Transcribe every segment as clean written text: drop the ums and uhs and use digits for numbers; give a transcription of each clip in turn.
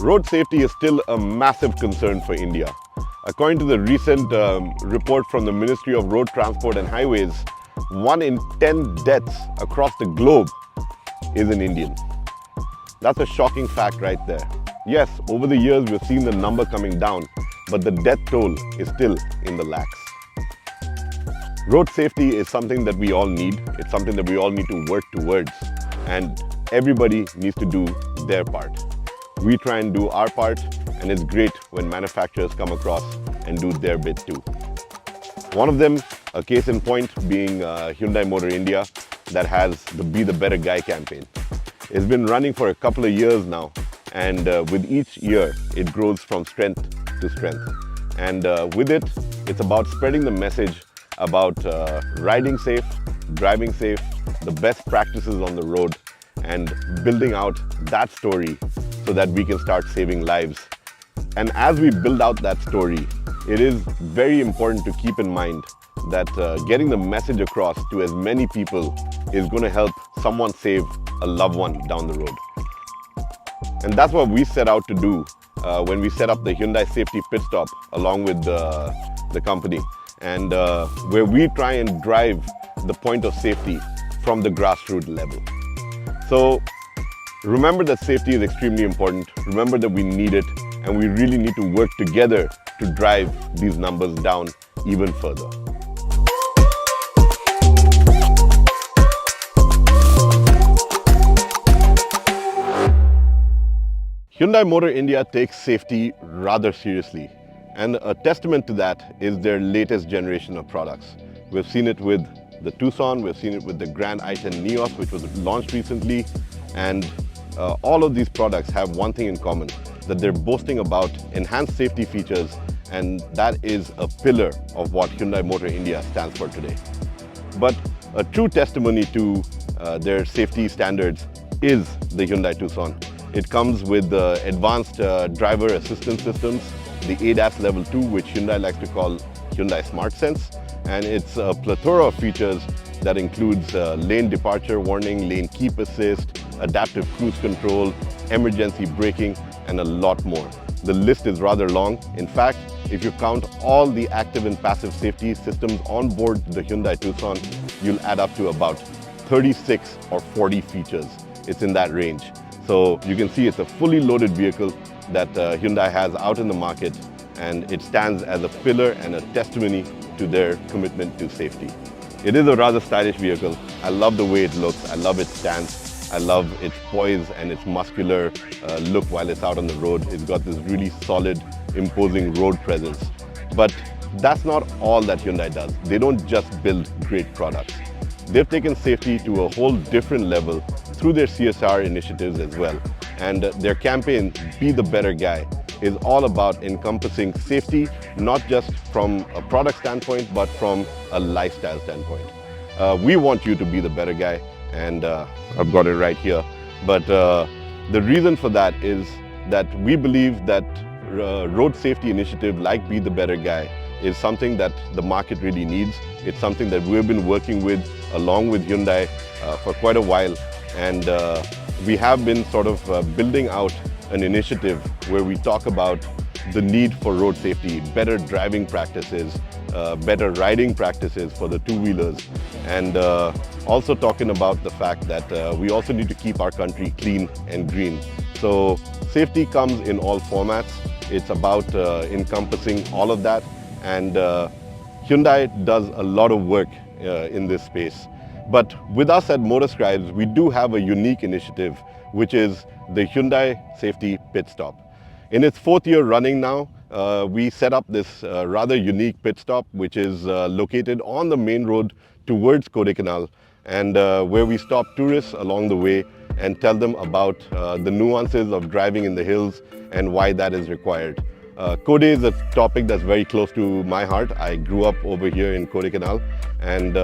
Road safety is still a massive concern for India. According to the recent report from the Ministry of Road Transport and Highways, 1 in 10 deaths across the globe is an Indian. That's a shocking fact right there. Yes, over the years we've seen the number coming down, but the death toll is still in the lakhs. Road safety is something that we all need. It's something that we all need to work towards, and everybody needs to do their part. We try and do our part, and it's great when manufacturers come across and do their bit too. One of them, a case in point, being Hyundai Motors India, that has the Be the Better Guy campaign. It's been running for a couple of years now, and with each year, it grows from strength to strength. And with it, it's about spreading the message about riding safe, driving safe, the best practices on the road, and building out that story so that we can start saving lives. And as we build out that story, it is very important to keep in mind that getting the message across to as many people is going to help someone save a loved one down the road. And that's what we set out to do when we set up the Hyundai Safety Pit Stop along with the company, and where we try and drive the point of safety from the grassroots level. So remember that safety is extremely important. Remember that we need it, and we really need to work together to drive these numbers down even further. Hyundai Motor India takes safety rather seriously, and a testament to that is their latest generation of products. We've seen it with the Tucson, we've seen it with the Grand i10 Neos, which was launched recently, and all of these products have one thing in common, that they're boasting about enhanced safety features, and that is a pillar of what Hyundai Motor India stands for today. But a true testimony to their safety standards is the Hyundai Tucson. It comes with advanced driver assistance systems, the ADAS Level 2, which Hyundai likes to call Hyundai Smart Sense, and it's a plethora of features that includes lane departure warning, lane keep assist, adaptive cruise control, emergency braking, and a lot more. The list is rather long. In fact, if you count all the active and passive safety systems on board the Hyundai Tucson, you'll add up to about 36 or 40 features. It's in that range. So you can see it's a fully loaded vehicle that Hyundai has out in the market, and it stands as a pillar and a testimony to their commitment to safety. It is a rather stylish vehicle. I love the way it looks. I love its stance. I love its poise and its muscular look while it's out on the road. It's got this really solid, imposing road presence. But that's not all that Hyundai does. They don't just build great products. They've taken safety to a whole different level through their CSR initiatives as well. And their campaign, Be the Better Guy, is all about encompassing safety, not just from a product standpoint, but from a lifestyle standpoint. We want you to be the better guy, and I've got it right here. But the reason for that is that we believe that road safety initiative like Be the Better Guy is something that the market really needs. It's something that we've been working with along with Hyundai for quite a while, and we have been sort of building out an initiative where we talk about the need for road safety, better driving practices, better riding practices for the two-wheelers, and also talking about the fact that we also need to keep our country clean and green. So safety comes in all formats. It's about encompassing all of that, and Hyundai does a lot of work in this space. But with us at MotorScribes, we do have a unique initiative, which is the Hyundai Safety Pit Stop. In its 4th year running now, we set up this rather unique pit stop, which is located on the main road towards Kodaikanal, and where we stop tourists along the way and tell them about the nuances of driving in the hills and why that is required. Kode is a topic that's very close to my heart. I grew up over here in Kodaikanal, and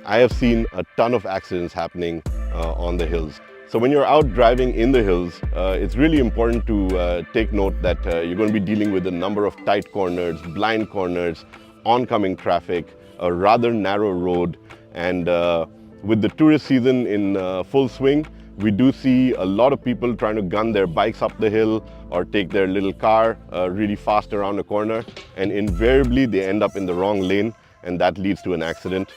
I have seen a ton of accidents happening on the hills. So when you're out driving in the hills, it's really important to take note that you're going to be dealing with a number of tight corners, blind corners, oncoming traffic, a rather narrow road, and with the tourist season in full swing, we do see a lot of people trying to gun their bikes up the hill or take their little car really fast around a corner, and invariably they end up in the wrong lane, and that leads to an accident.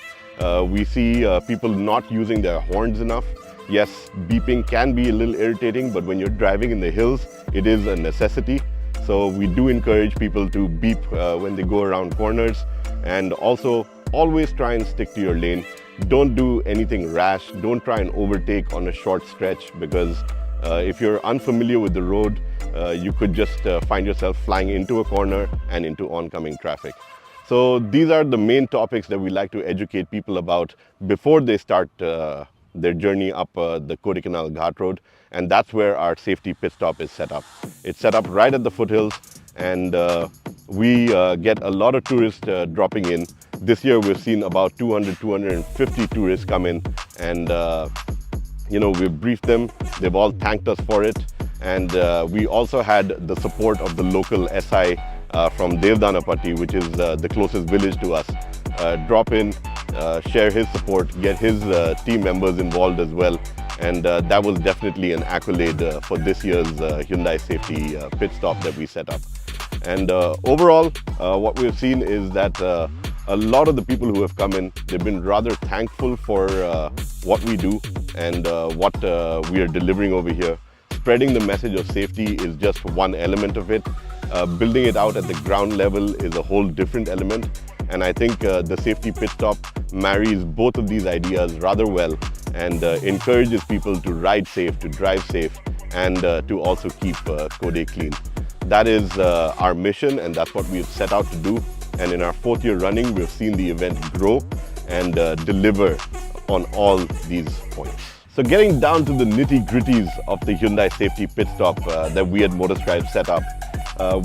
We see people not using their horns enough. Yes, beeping can be a little irritating, but when you're driving in the hills, it is a necessity. So we do encourage people to beep when they go around corners, and also always try and stick to your lane. Don't do anything rash. Don't try and overtake on a short stretch, because if you're unfamiliar with the road, you could just find yourself flying into a corner and into oncoming traffic. So these are the main topics that we like to educate people about before they start their journey up the Kodaikanal Ghat Road, and that's where our safety pit stop is set up. It's set up right at the foothills, and we get a lot of tourists dropping in. This year we've seen about 250 tourists come in, and we've briefed them. They've all thanked us for it, and we also had the support of the local SI from Devdanapatti, which is the closest village to us, drop in, share his support, get his team members involved as well. And that was definitely an accolade for this year's Hyundai Safety Pit Stop that we set up. And overall, what we've seen is that a lot of the people who have come in, they've been rather thankful for what we do and what we are delivering over here. Spreading the message of safety is just one element of it. Building it out at the ground level is a whole different element. And I think the safety pit stop marries both of these ideas rather well, and encourages people to ride safe, to drive safe, and to also keep Kodai clean. That is our mission, and that's what we've set out to do. And in our 4th year running, we've seen the event grow and deliver on all these points. So getting down to the nitty-gritties of the Hyundai Safety Pit Stop that we at MotorScribes set up,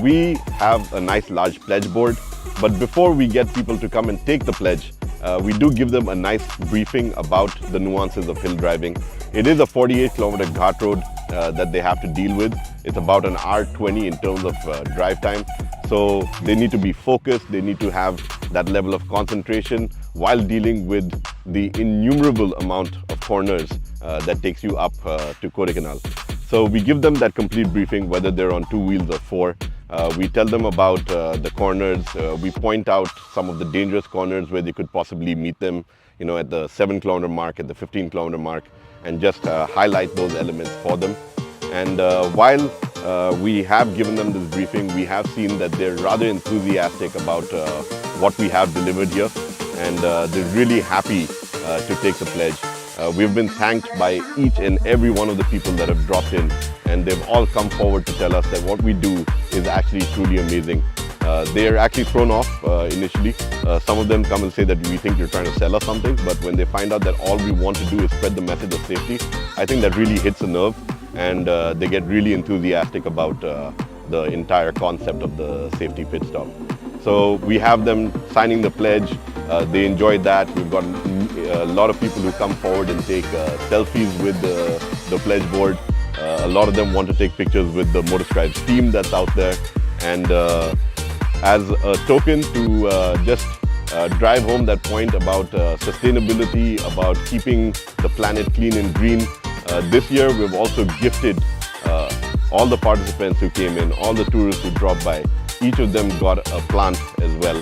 we have a nice large pledge board, but before we get people to come and take the pledge, we do give them a nice briefing about the nuances of hill driving. It is a 48-kilometer ghat road that they have to deal with. It's about an hour 20 in terms of drive time. So they need to be focused, they need to have that level of concentration while dealing with the innumerable amount of corners that takes you up to Kodaikanal. So we give them that complete briefing, whether they're on 2 wheels or 4. We tell them about the corners. We point out some of the dangerous corners where they could possibly meet them, at the 7-kilometer mark, at the 15-kilometer mark, and just highlight those elements for them. And while we have given them this briefing, we have seen that they're rather enthusiastic about what we have delivered here, and they're really happy to take the pledge. We've been thanked by each and every one of the people that have dropped in, and they've all come forward to tell us that what we do is actually truly amazing. They're actually thrown off initially. Some of them come and say that we think you're trying to sell us something, but when they find out that all we want to do is spread the message of safety, I think that really hits a nerve, and they get really enthusiastic about the entire concept of the safety pit stop. So we have them signing the pledge. They enjoyed that. We've got a lot of people who come forward and take selfies with the pledge board. A lot of them want to take pictures with the MotorScribes team that's out there. And as a token to just drive home that point about sustainability, about keeping the planet clean and green, this year we've also gifted all the participants who came in, all the tourists who dropped by. Each of them got a plant as well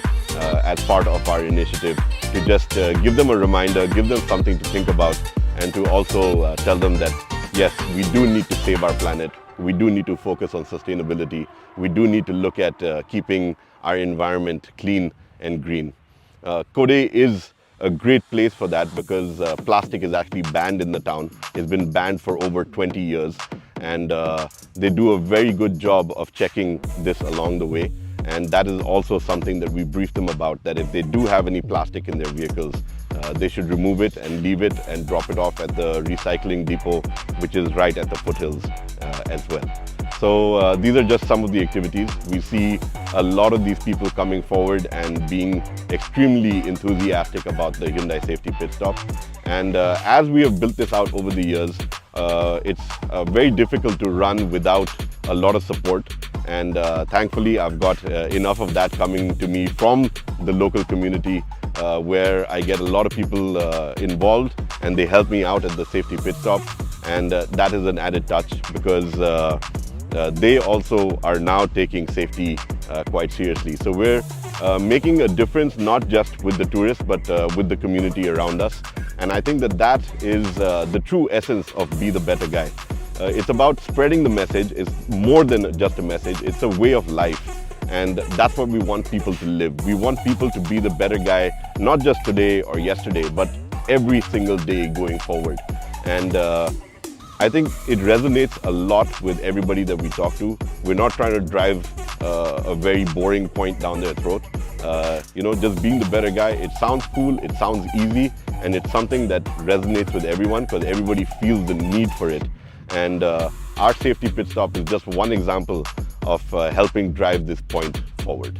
as part of our initiative, to just give them a reminder, give them something to think about, and to also tell them that yes, we do need to save our planet. We do need to focus on sustainability. We do need to look at keeping our environment clean and green. Kodai is a great place for that, because plastic is actually banned in the town. It's been banned for over 20 years. And they do a very good job of checking this along the way. And that is also something that we brief them about, that if they do have any plastic in their vehicles, they should remove it and leave it and drop it off at the recycling depot, which is right at the foothills as well. So these are just some of the activities. We see a lot of these people coming forward and being extremely enthusiastic about the Hyundai Safety Pit Stop. And as we have built this out over the years, it's very difficult to run without a lot of support. And thankfully, I've got enough of that coming to me from the local community, where I get a lot of people involved, and they help me out at the safety pit stop. and that is an added touch because they also are now taking safety quite seriously. So we're making a difference not just with the tourists but with the community around us, and I think that is the true essence of Be the Better Guy. It's about spreading the message. It's more than just a message, it's a way of life, and that's what we want people to live. We want people to be the better guy, not just today or yesterday, but every single day going forward. And I think it resonates a lot with everybody that we talk to. We're not trying to drive a very boring point down their throat. Just being the better guy, it sounds cool, it sounds easy, and it's something that resonates with everyone because everybody feels the need for it. And our Safety Pit Stop is just one example of helping drive this point forward.